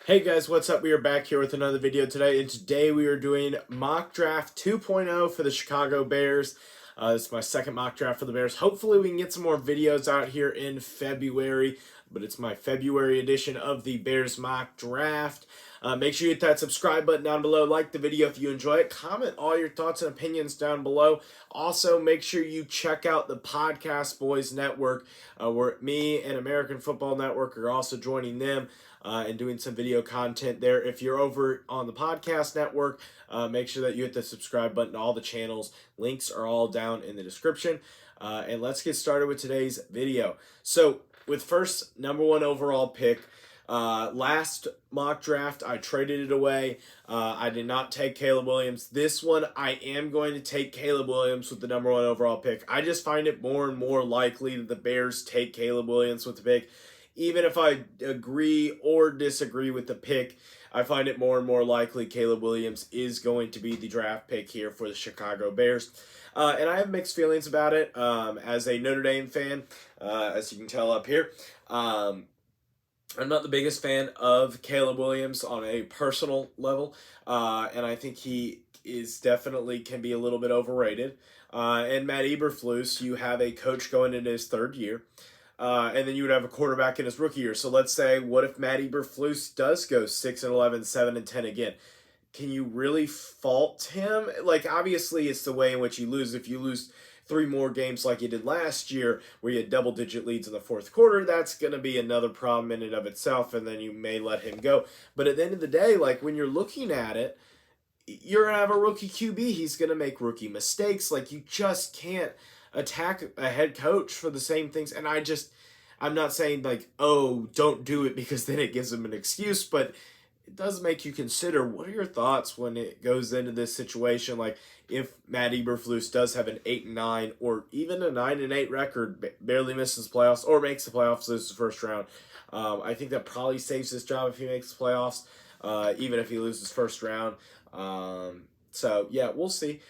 Hey guys, what's up? We are back here with another video today, and today we are doing mock draft 2.0 for the Chicago Bears. This is my second mock draft for the Bears. Hopefully we can get some more videos out here in February, but it's my February edition of the Bears mock draft. Make sure you hit that subscribe button down below, like the video if you enjoy it, comment all your thoughts and opinions down below. Also, make sure you check out the Podcast Boys Network, where me and American Football Network are also joining them. And doing some video content there. If you're over on the podcast network, make sure that you hit the subscribe button to all the channels. Links are all down in the description. And let's get started with today's video. So, with first number one overall pick, last mock draft, I traded it away. I did not take Caleb Williams. This one, I am going to take Caleb Williams with the number one overall pick. I just find it more and more likely that the Bears take Caleb Williams with the pick. Even if I agree or disagree with the pick, I find it more and more likely Caleb Williams is going to be the draft pick here for the Chicago Bears. And I have mixed feelings about it as a Notre Dame fan, as you can tell up here. I'm not the biggest fan of Caleb Williams on a personal level, and I think he is definitely can be a little bit overrated. And Matt Eberflus, you have a coach going into his third year. And then you would have a quarterback in his rookie year. So let's say, what if Matt Eberflus does go 6-11, 7-10 again? Can you really fault him? Like, obviously, it's the way in which you lose. If you lose 3 more games like you did last year, where you had double-digit leads in the fourth quarter, that's going to be another problem in and of itself, and then you may let him go. But at the end of the day, like, when you're looking at it, you're going to have a rookie QB. He's going to make rookie mistakes. Like, you just can't attack a head coach for the same things. And I'm not saying like, oh, don't do it because then it gives him an excuse, but it does make you consider what are your thoughts when it goes into this situation. Like, if Matt Eberflus does have an 8-9 or even a 9-8 record, barely misses playoffs or makes the playoffs, loses the first round, I think that probably saves his job if he makes the playoffs, even if he loses first round. So yeah, we'll see.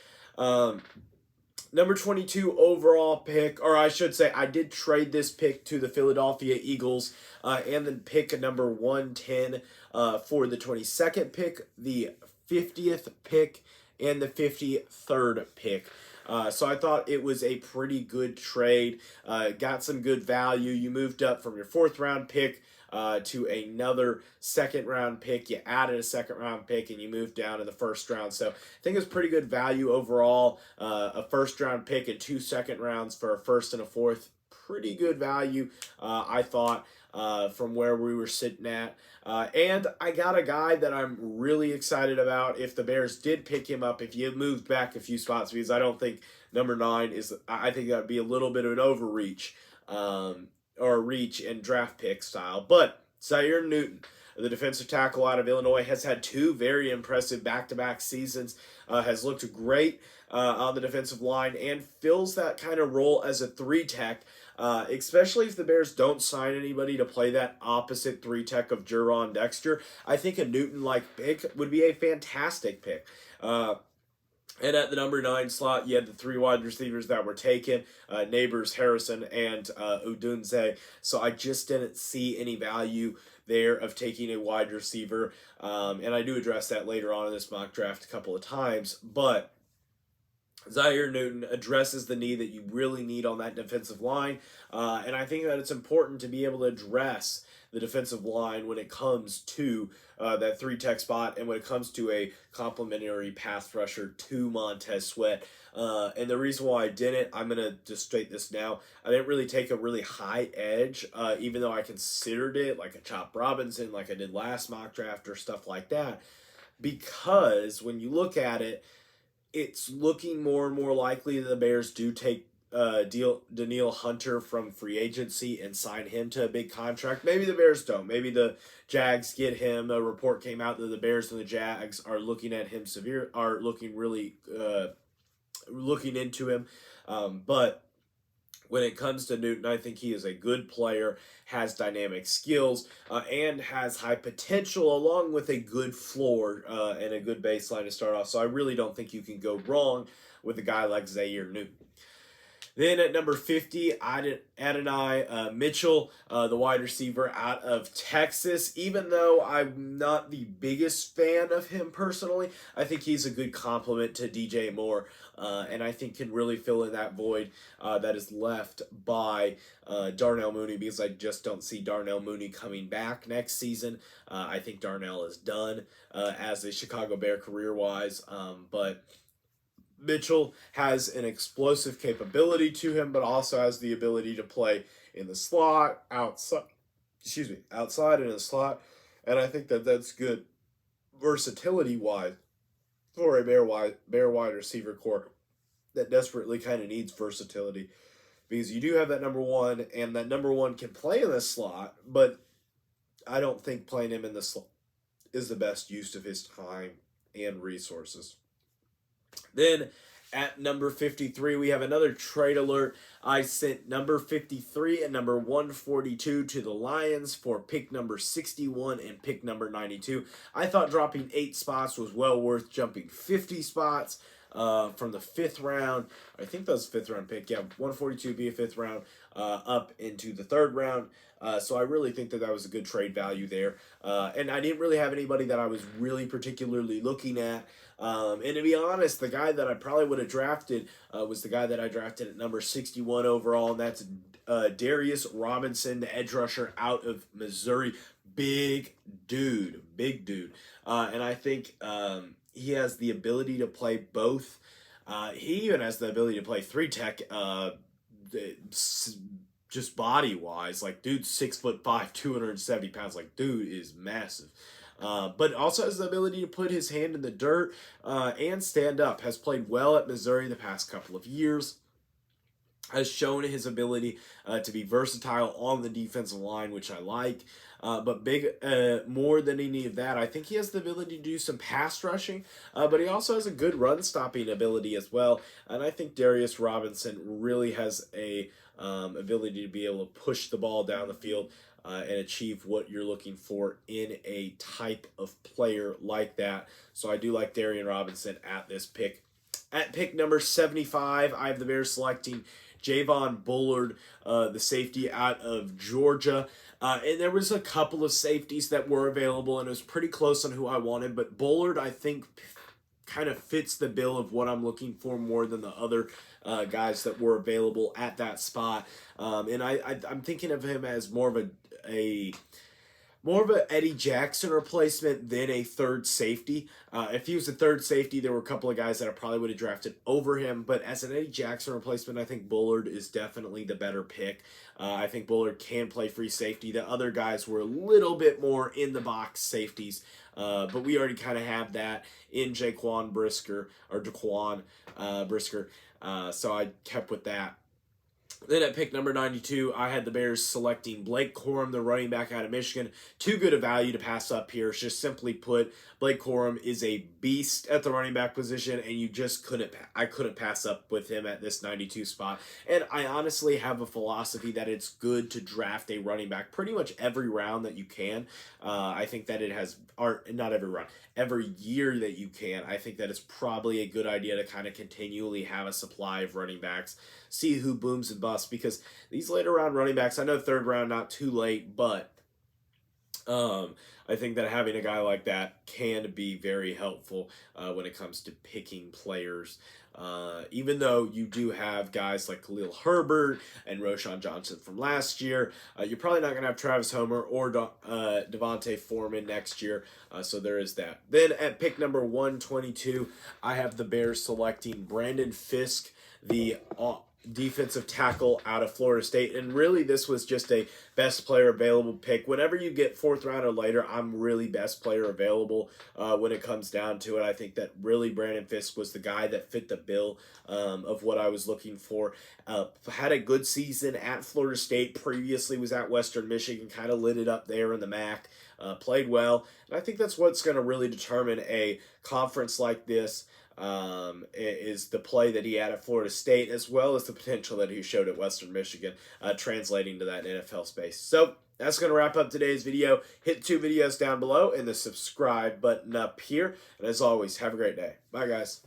Number 22 overall pick, or I should say, I did trade this pick to the Philadelphia Eagles, and then pick a number 110 for the 22nd pick, the 50th pick, and the 53rd pick. So I thought it was a pretty good trade. Got some good value. You moved up from your 4th round pick to another 2nd round pick. You added a 2nd round pick and you moved down to the 1st round. So I think it's pretty good value overall. A 1st round pick and 2 2nd rounds for a 1st and a 4th. Pretty good value, I thought, from where we were sitting at. And I got a guy that I'm really excited about if the Bears did pick him up, if you moved back a few spots, because I don't think number 9 is, I think that would be a little bit of an overreach. Or reach and draft pick style. But Zaire Newton, the defensive tackle out of Illinois, has had 2 very impressive back-to-back seasons, has looked great on the defensive line, and fills that kind of role as a 3-tech, especially if the Bears don't sign anybody to play that opposite 3-tech of Jerron Dexter. I think a Newton-like pick would be a fantastic pick. And at the number 9 slot, you had the 3 wide receivers that were taken, Neighbors, Harrison, and Udunze. So I just didn't see any value there of taking a wide receiver. And I do address that later on in this mock draft a couple of times. But Zaire Newton addresses the need that you really need on that defensive line. And I think that it's important to be able to address the defensive line when it comes to that 3-tech spot and when it comes to a complementary pass rusher to Montez Sweat. And the reason why I didn't, I'm going to just state this now, I didn't really take a really high edge, even though I considered it like a Chop Robinson, like I did last mock draft or stuff like that, because when you look at it, it's looking more and more likely that the Bears do take Danielle Hunter from free agency and sign him to a big contract. Maybe the Bears don't. Maybe the Jags get him. A report came out that the Bears and the Jags are looking at him are looking really looking into him. But when it comes to Newton, I think he is a good player, has dynamic skills, and has high potential along with a good floor and a good baseline to start off. So I really don't think you can go wrong with a guy like Zaire Newton. Then at number 50, Adonai Mitchell, the wide receiver out of Texas. Even though I'm not the biggest fan of him personally, I think he's a good complement to DJ Moore, and I think can really fill in that void that is left by Darnell Mooney, because I just don't see Darnell Mooney coming back next season. I think Darnell is done as a Chicago Bear career-wise, but Mitchell has an explosive capability to him, but also has the ability to play in the slot, outside and in the slot, and I think that that's good versatility-wise for a Bear wide receiver core that desperately kind of needs versatility, because you do have that number one, and that number one can play in the slot, but I don't think playing him in the slot is the best use of his time and resources. Then at number 53, we have another trade alert. I sent number 53 and number 142 to the Lions for pick number 61 and pick number 92. I thought dropping 8 spots was well worth jumping 50 spots from the 5th round. I think that was 5th round pick. Yeah, 142 be a 5th round up into the 3rd round. So I really think that that was a good trade value there. And I didn't really have anybody that I was really particularly looking at. And to be honest, the guy that I probably would have drafted was the guy that I drafted at number 61 overall, and that's Darius Robinson, the edge rusher out of Missouri. Big dude. And I think he has the ability to play both. He even has the ability to play 3-tech, just body-wise. Like, dude's 6'5", 270 pounds. Like, dude is massive. But also has the ability to put his hand in the dirt and stand up. Has played well at Missouri the past couple of years. Has shown his ability to be versatile on the defensive line, which I like. But more than any of that, I think he has the ability to do some pass rushing, but he also has a good run-stopping ability as well. And I think Darius Robinson really has a ability to be able to push the ball down the field and achieve what you're looking for in a type of player like that. So I do like Darius Robinson at this pick. At pick number 75, I have the Bears selecting Javon Bullard, the safety out of Georgia. And there was a couple of safeties that were available, and it was pretty close on who I wanted. But Bullard, I think, kind of fits the bill of what I'm looking for more than the other guys that were available at that spot. And I'm thinking of him as more of an Eddie Jackson replacement than a third safety. If he was a third safety, there were a couple of guys that I probably would have drafted over him. But as an Eddie Jackson replacement, I think Bullard is definitely the better pick. I think Bullard can play free safety. The other guys were a little bit more in the box safeties. But we already kind of have that in Jaquan Brisker. So I kept with that. Then at pick number 92, I had the Bears selecting Blake Corum, the running back out of Michigan. Too good a value to pass up here. Just simply put, Blake Corum is a beast at the running back position, and you just I couldn't pass up with him at this 92 spot. And I honestly have a philosophy that it's good to draft a running back pretty much every round that you can. I think that it has, or not every round, every year that you can. I think that it's probably a good idea to kind of continually have a supply of running backs, see who booms and busts, because these later round running backs, I know 3rd round, not too late, but I think that having a guy like that can be very helpful when it comes to picking players. Even though you do have guys like Khalil Herbert and Roschon Johnson from last year, you're probably not going to have Travis Homer or Devontae Foreman next year, so there is that. Then at pick number 122, I have the Bears selecting Brandon Fisk, the defensive tackle out of Florida State. And really, this was just a best player available pick. Whenever you get 4th round or later, I'm really best player available when it comes down to it. I think that really Brandon Fisk was the guy that fit the bill of what I was looking for. Had a good season at Florida State. Previously was at Western Michigan, kind of lit it up there in the MAC. Played well. And I think that's what's going to really determine a conference like this. Is the play that he had at Florida State, as well as the potential that he showed at Western Michigan, translating to that NFL space. So that's going to wrap up today's video. Hit 2 videos down below and the subscribe button up here. And as always, have a great day. Bye, guys.